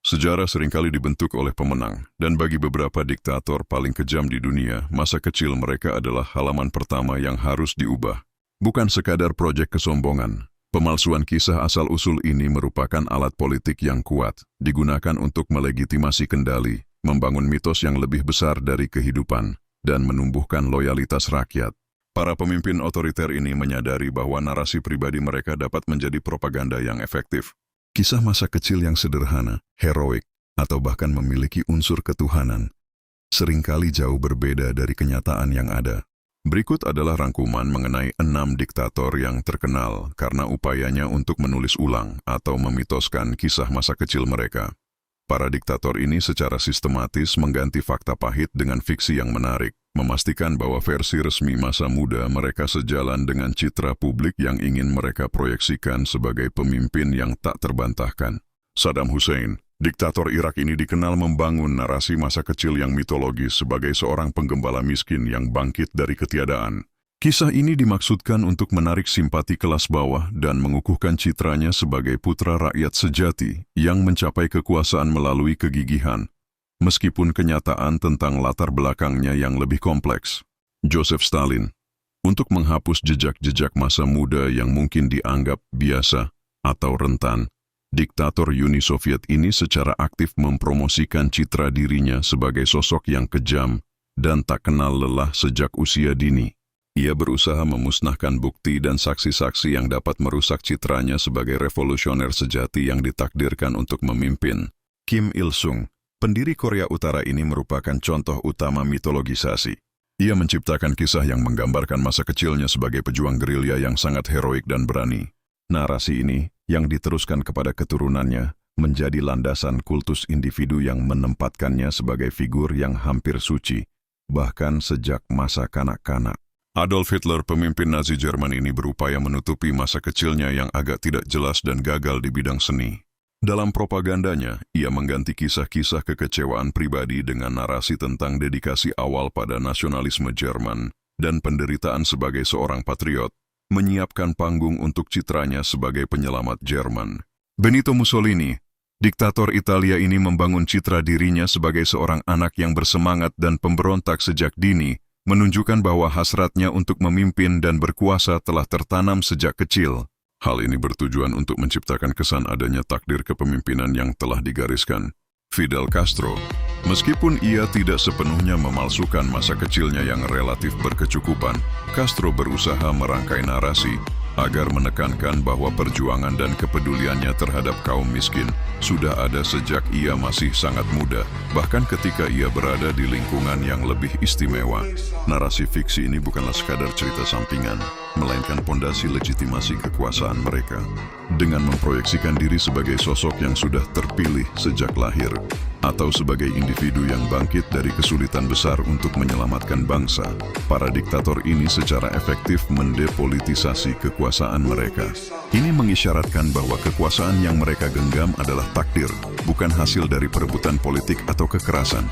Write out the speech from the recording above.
Sejarah seringkali dibentuk oleh pemenang, dan bagi beberapa diktator paling kejam di dunia, masa kecil mereka adalah halaman pertama yang harus diubah. Bukan sekadar proyek kesombongan, pemalsuan kisah asal-usul ini merupakan alat politik yang kuat, digunakan untuk melegitimasi kendali, membangun mitos yang lebih besar dari kehidupan, dan menumbuhkan loyalitas rakyat. Para pemimpin otoriter ini menyadari bahwa narasi pribadi mereka dapat menjadi propaganda yang efektif. Kisah masa kecil yang sederhana, heroik, atau bahkan memiliki unsur ketuhanan, seringkali jauh berbeda dari kenyataan yang ada. Berikut adalah rangkuman mengenai 6 diktator yang terkenal karena upayanya untuk menulis ulang atau memitoskan kisah masa kecil mereka. Para diktator ini secara sistematis mengganti fakta pahit dengan fiksi yang menarik, memastikan bahwa versi resmi masa muda mereka sejalan dengan citra publik yang ingin mereka proyeksikan sebagai pemimpin yang tak terbantahkan. Saddam Hussein, diktator Irak ini dikenal membangun narasi masa kecil yang mitologis sebagai seorang penggembala miskin yang bangkit dari ketiadaan. Kisah ini dimaksudkan untuk menarik simpati kelas bawah dan mengukuhkan citranya sebagai putra rakyat sejati yang mencapai kekuasaan melalui kegigihan, meskipun kenyataan tentang latar belakangnya yang lebih kompleks. Joseph Stalin, untuk menghapus jejak-jejak masa muda yang mungkin dianggap biasa atau rentan, diktator Uni Soviet ini secara aktif mempromosikan citra dirinya sebagai sosok yang kejam dan tak kenal lelah sejak usia dini. Ia berusaha memusnahkan bukti dan saksi-saksi yang dapat merusak citranya sebagai revolusioner sejati yang ditakdirkan untuk memimpin. Kim Il-sung, pendiri Korea Utara ini merupakan contoh utama mitologisasi. Ia menciptakan kisah yang menggambarkan masa kecilnya sebagai pejuang gerilya yang sangat heroik dan berani. Narasi ini, yang diteruskan kepada keturunannya, menjadi landasan kultus individu yang menempatkannya sebagai figur yang hampir suci, bahkan sejak masa kanak-kanak. Adolf Hitler, pemimpin Nazi Jerman ini berupaya menutupi masa kecilnya yang agak tidak jelas dan gagal di bidang seni. Dalam propagandanya, ia mengganti kisah-kisah kekecewaan pribadi dengan narasi tentang dedikasi awal pada nasionalisme Jerman dan penderitaan sebagai seorang patriot, menyiapkan panggung untuk citranya sebagai penyelamat Jerman. Benito Mussolini, diktator Italia ini membangun citra dirinya sebagai seorang anak yang bersemangat dan pemberontak sejak dini, menunjukkan bahwa hasratnya untuk memimpin dan berkuasa telah tertanam sejak kecil. Hal ini bertujuan untuk menciptakan kesan adanya takdir kepemimpinan yang telah digariskan. Fidel Castro, meskipun ia tidak sepenuhnya memalsukan masa kecilnya yang relatif berkecukupan, Castro berusaha merangkai narasi agar menekankan bahwa perjuangan dan kepeduliannya terhadap kaum miskin sudah ada sejak ia masih sangat muda, bahkan ketika ia berada di lingkungan yang lebih istimewa. Narasi fiksi ini bukanlah sekadar cerita sampingan, melainkan pondasi legitimasi kekuasaan mereka. Dengan memproyeksikan diri sebagai sosok yang sudah terpilih sejak lahir, atau sebagai individu yang bangkit dari kesulitan besar untuk menyelamatkan bangsa, para diktator ini secara efektif mendepolitisasi kekuasaan mereka. Ini mengisyaratkan bahwa kekuasaan yang mereka genggam adalah takdir, bukan hasil dari perebutan politik atau kekerasan.